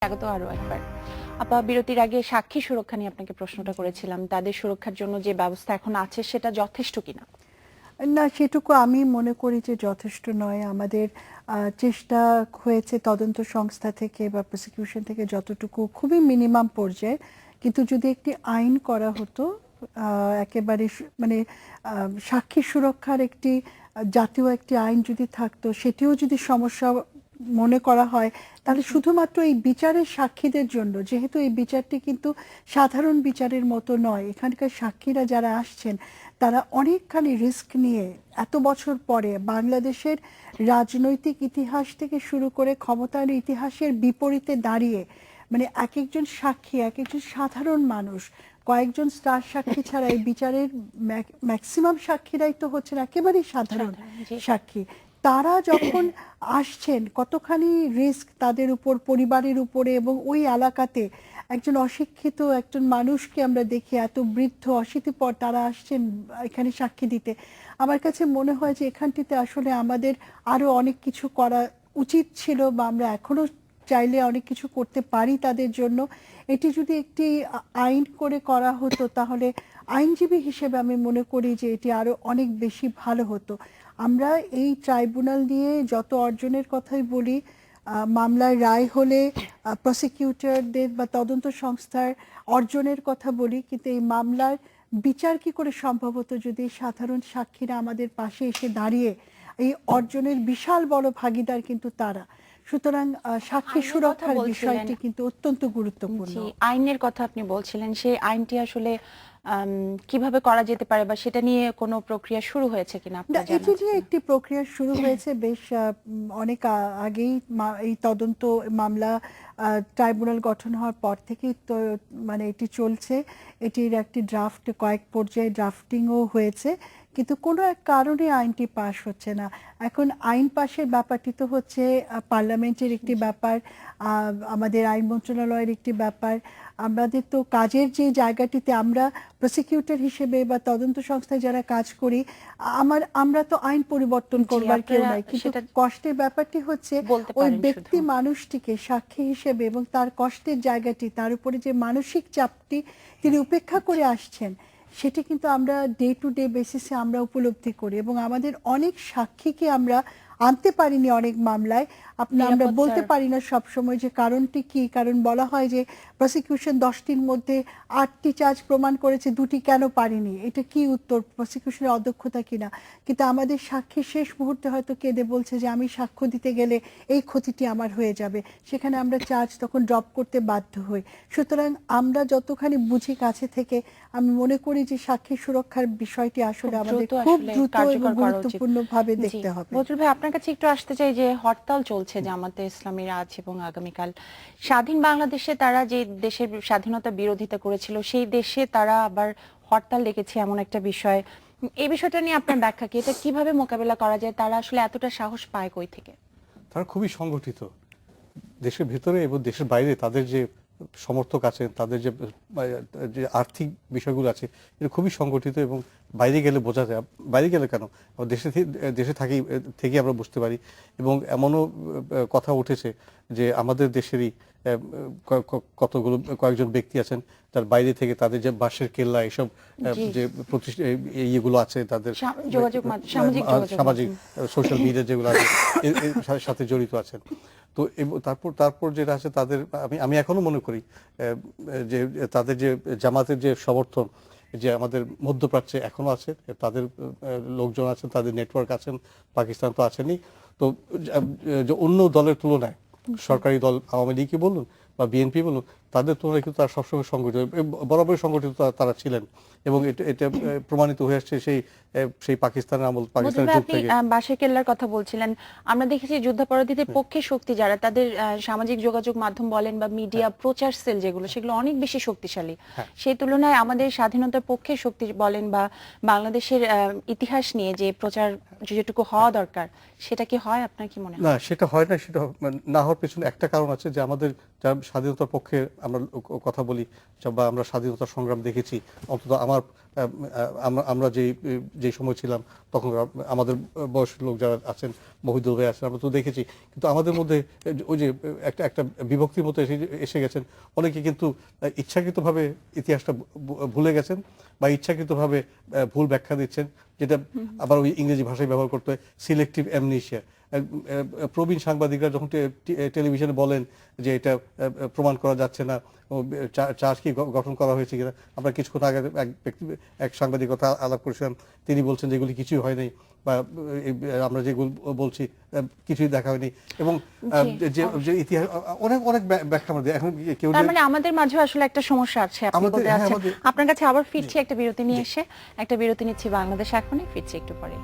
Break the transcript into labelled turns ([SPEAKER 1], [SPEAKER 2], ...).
[SPEAKER 1] স্বাগত আরো একবার। আপা, বিরতির আগে সাক্ষী সুরক্ষা নিয়ে আপনাকে প্রশ্নটা করেছিলাম, তাদের সুরক্ষার জন্য যে ব্যবস্থা এখন আছে সেটা যথেষ্ট কিনা?
[SPEAKER 2] না, সেটুকু আমি মনে করি যে যথেষ্ট নয়। আমাদের চেষ্টা হয়েছে তদন্ত সংস্থা থেকে বা প্রসিকিউশন থেকে যতটুকু, খুবই মিনিমাম পর্যায়ে। কিন্তু যদি একটি আইন করা হতো, একেবারে মানে সাক্ষী সুরক্ষার একটি জাতীয় একটি আইন যদি থাকতো, সেটিও যদি সমস্যা মনে করা হয়, তাহলে শুধুমাত্র এই বিচারের সাক্ষীদের জন্য, যেহেতু এই বিচারটি কিন্তু সাধারণ বিচারের মতো নয়, এখানকার সাক্ষীরা যারা আসছেন তারা অনেকখানি রিস্ক নিয়ে এত বছর পরে বাংলাদেশের রাজনৈতিক ইতিহাস থেকে শুরু করে ক্ষমতার ইতিহাসের বিপরীতে দাঁড়িয়ে, মানে এক একজন সাক্ষী, এক একজন সাধারণ মানুষ, কয়েকজন স্টার সাক্ষী ছাড়া এই বিচারের ম্যাক্সিমাম সাক্ষীরাই তো হচ্ছেন একেবারেই সাধারণ সাক্ষী। তারা যখন আসছেন, কতখানি রিস্ক তাদের উপর, পরিবারের উপরে, এবং ওই এলাকাতে একজন অশিক্ষিত একজন মানুষকে আমরা দেখি, এত বৃদ্ধ 80 পর তারা আসছেন এখানে সাক্ষী দিতে। আমার কাছে মনে হয় যে এখানটিতে আসলে আমাদের আরো অনেক কিছু করা উচিত ছিল, বা আমরা এখনো চাইলে অনেক কিছু করতে পারি তাদের জন্য। এটি যদি একটি আইন করে করা হতো, তাহলে আইনজীবী হিসেবে আমি মনে করি যে এটি আরো অনেক বেশি ভালো হতো। আমরা এই ট্রাইব্যুনাল নিয়ে যত অর্জনের কথাই বলি, মামলার রায় হলে প্রসিকিউটরদের বা তদন্ত সংস্থার অর্জনের কথা বলি, কিন্তু এই মামলার বিচার কি করে সম্ভব হতো যদি সাধারণ সাক্ষীরা আমাদের পাশে এসে দাঁড়িয়ে, এই অর্জনের বিশাল বড় ভাগিদার কিন্তু তারা। সুতরাং সাক্ষী সুরক্ষার বিষয়টি কিন্তু অত্যন্ত গুরুত্বপূর্ণ।
[SPEAKER 1] আইনের কথা আপনি বলছিলেন, সেই আইনটি আসলে কিভাবে করা যেতে পারে বা সেটা নিয়ে কোনো প্রক্রিয়া শুরু হয়েছে কিনা আপনার জানা
[SPEAKER 2] এটি
[SPEAKER 1] আছে
[SPEAKER 2] নিয়ে
[SPEAKER 1] কিনা?
[SPEAKER 2] একটি প্রক্রিয়া শুরু হয়েছে বেশ অনেক আগেই। এই তদন্ত মামলা ট্রাইব্যুনাল গঠন হওয়ার পর থেকেই তো মানে এটি চলছে। এটির একটি ড্রাফট, কয়েক পর্যায়ে ড্রাফটিংও হয়েছে, কিন্তু কোনো এক কারণে আইনটি পাশ হচ্ছে না। এখন আইন পাশের ব্যাপারটি তো হচ্ছে পার্লামেন্টের একটি ব্যাপার, আমাদের আইন মন্ত্রণালয়ের একটি ব্যাপার। আমাদের তো কাজের যে জায়গাটিতে আমরা প্রসিকিউটর হিসেবে বা তদন্ত সংস্থায় যারা কাজ করি, আমরা তো আইন পরিবর্তন করবার কেউ নাই, কিন্তু কষ্টের ব্যাপারটি হচ্ছে ওই ব্যক্তি মানুষটিকে সাক্ষী হিসেবে এবং তার কষ্টের জায়গাটি, তার উপরে যে মানসিক চাপটি তিনি উপেক্ষা করে আসছেন, সেটি কিন্তু আমরা ডে টু ডে বেসিসে আমরা উপলব্ধি করি। এবং আমাদের অনেক সাক্ষীকে আমরা আনতে পারিনি অনেক মামলায়। আমরা বলতে পারি না সবসময় যে কারণটি কি, কারণ বলা হয় যে প্রসিকিউশন 10টির মধ্যে 8টি চার্জ প্রমাণ করেছে, 2টি কেন পারিনি। এটা কি উত্তর? প্রসিকিউশনের অদক্ষতা কিনা? কিন্তু আমাদের সাক্ষী শেষ মুহূর্তে হয়তো কেঁদে বলছে যে আমি সাক্ষ্য দিতে গেলে এই ক্ষতিটি আমার হয়ে যাবে, সেখানে আমরা চার্জ তখন ড্রপ করতে বাধ্য হই। সুতরাং আমরা যতখানি বুঝি কাছে থেকে, আমি মনে করি যে সাক্ষী সুরক্ষার বিষয়টি আসলে আমাদের খুব দ্রুত এবং গুরুত্বপূর্ণভাবে দেখতে হবে।
[SPEAKER 1] বজলুল ভাই, আপনার কাছে একটু আসতে চাই যে হরতাল চলছে জামাতে ইসলামীর আজ এবং আগামীকাল। স্বাধীন বাংলাদেশে তারা যে দেশের স্বাধীনতা বিরোধিতা করেছিল, সেই দেশে তারা আবার হরতাল ডেকেছে, এমন একটা বিষয়। এই বিষয়টা নিয়ে আপনার ব্যাখ্যা কি? এটা কিভাবে মোকাবেলা করা যায়? তারা আসলে এতটা সাহস পায় কই থেকে?
[SPEAKER 3] তারা খুবই সংগঠিত, দেশের ভেতরে এবং দেশের বাইরে তাদের যে সমর্থক আছেন, তাদের যে আর্থিক বিষয়গুলো আছে, এটা খুবই সংগঠিত। এবং বাইরে গেলে বোঝা যায়, বাইরে গেলে কেন, দেশে থেকে আমরা বুঝতে পারি। এবং এমনও কথা উঠেছে যে আমাদের দেশেরই কয়েকজন ব্যক্তি আছেন, তার বাইরে থেকে তাদের যে বাঁশের কেল্লা, এসব যে ইয়েগুলো আছে, তাদের সামাজিক সোশ্যাল মিডিয়া যেগুলো আছে, এর সাথে জড়িত আছেন। তো তারপর যেটা আছে, তাদের আমি এখনো মনে করি যে তাদের যে জামাতের যে সমর্থন, যে আমাদের মধ্যপ্রাচ্যে এখনো আছে, তাদের লোকজন আছেন, তাদের নেটওয়ার্ক আছেন, পাকিস্তান তো আছেনই। তো অন্য দলের তুলনায়, সরকারি দল আওয়ামী লীগই বলুন বা বিএনপি বলুন, তাদের তুলনায় কিন্তু তারা সবসময় সংগঠিত, বরাবরই সংগঠিত তারা ছিলেন। এবং এটা প্রমাণিত হয়ে আসছে সেই পাকিস্তানের আমল, পাকিস্তানের যুগ থেকে।
[SPEAKER 1] বাঁশের কেল্লার কথা বলছিলেন, আমরা দেখেছি যুদ্ধাপরাধীদের পক্ষে শক্তি যারা, তাদের সামাজিক যোগাযোগ মাধ্যম বলেন বা মিডিয়া প্রচার সেল যেগুলো, সেগুলো অনেক বেশি শক্তিশালী। সেই তুলনায় আমাদের স্বাধীনতার পক্ষে শক্তি বলেন বা বাংলাদেশের ইতিহাস নিয়ে যে প্রচার যেটুকু হওয়া দরকার, সেটা কি হয়? আপনার কি মনে হয়?
[SPEAKER 3] না, সেটা হয় না। সেটা না হওয়ার হওয়ার পেছনে একটা কারণ আছে যে আমাদের যারা স্বাধীনতার পক্ষে আমরা কথা বলি বা আমরা স্বাধীনতা সংগ্রাম দেখেছি, অন্তত আমরা যে সময় ছিলাম তখন আমাদের বয়সের লোক যারা আছেন, মহিদুল ভাই আছেন, আমরা তো দেখেছি। কিন্তু আমাদের মধ্যে ওই যে একটা বিভক্তির মতো এসে গেছেন অনেকে, কিন্তু ইচ্ছাকৃতভাবে ইতিহাসটা ভুলে গেছেন বা ইচ্ছাকৃতভাবে ভুল ব্যাখ্যা দিচ্ছেন, যেটা আবার ওই ইংরেজি ভাষায় ব্যবহার করতে হয় সিলেক্টিভ অ্যামনেশিয়া। প্রবীণ সাংবাদিকরা যখন টেলিভিশনে বলেন যে এটা প্রমাণ করা যাচ্ছে না, চার্জ কি গঠন করা হয়েছে কিনা, আমরা কিছুক্ষণ আগে এক সাংবাদিকতা আলাপ করেছিলাম, তিনি বলছেন যে এগুলি কিছুই হয় নাই বা আমরা যেগুলো বলছি কিছুই দেখা হয়নি, এবং যে ইতিহাস অনেক অনেক ব্যাখ্যা আমাদের এখন কেউ,
[SPEAKER 1] তার মানে আমাদের মাঝে আসলে একটা সমস্যা আছে আপনি বলতে যাচ্ছেন। আপনার কাছে আবার ফিরছি একটা বিরতি নিয়ে এসে, একটা বিরতি নিচ্ছি বাংলাদেশ এখনই, ফিরছি একটু পরে।